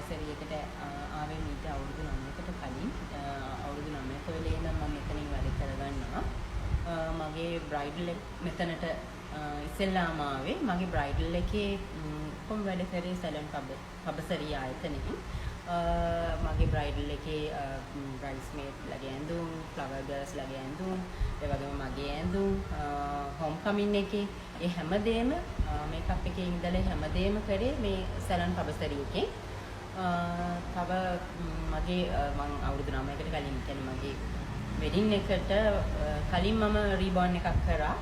පබසරියකට ආවේ මීට අවුරුදු 9කට කලින් අවුරුදු 9ක වෙලේ ඉඳන් මම මෙතනින් වැඩ කරගන්නවා. මගේ බ්‍රයිඩල් මෙතනට ඉස්සෙල්ලාම ආවේ මගේ බ්‍රයිඩල් එකේ කොම් වැඩ කරේ සැලන් පබසරිය ආයතනයේ. මගේ බ්‍රයිඩල් එකේ බ්‍රයිඩ්ස්මේඩ් ලගේ ඇඳුම්, ෆ්ලවර් ගර්ල්ස් ලගේ ඇඳුම්, ඒ වගේම මගේ ඇඳුම්, හෝම් කමින් එකේ ඒ හැමදේම මේකප් එකේ ඉඳලා හැමදේම කරේ මේ සැලන් පබසරියකේ. තව මගේ මම අවුරුදු 9කට කලින් කියන්නේ මගේ වෙඩින් එකට කලින් මම රීබෝන් එකක් කරා.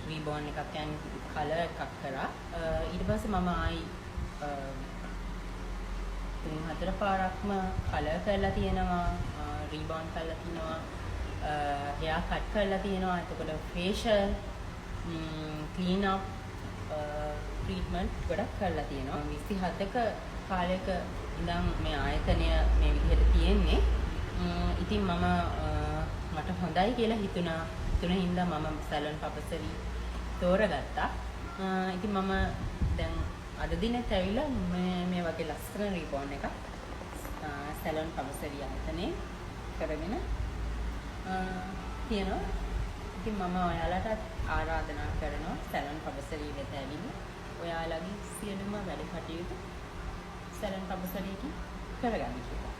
රීබෝන් එකක් කියන්නේ කලර් එකක් කරා. ඊට පස්සේ මම ආයි 3-4 පාරක්ම කලර් කරලා තියෙනවා, රීබෝන් කරලා තියෙනවා, හෙයා කට් කරලා තියෙනවා. එතකොට ෆේෂල් ක්ලීන් අප් ට්‍රීට්මන්ට් ගොඩක් කරලා තියෙනවා. 27ක කාලයක ඉඳන් මේ ආයතනය මේ විදිහට තියෙන්නේ. ඉතින් මට හොඳයි කියලා හිතුණා. හින්දා මම සැලන් පබසරි තෝරගත්තා. ඉතින් මම දැන් අද දිනෙත් ඇවිල්ලා මේ වගේ ලස්සන රිබෝන් එකක් සැලන් පබසරි ආයතනයේ කරගෙන තියෙනවා. ඉතින් මම ඔයාලට ආරාධනා කරනවා සැලන් පබසරි වෙත ඇවිල්ලා ඔයාලගේ සියලුම වැඩ කටයුතු සැලන් පබසරියකින් කරගන්න කියලා.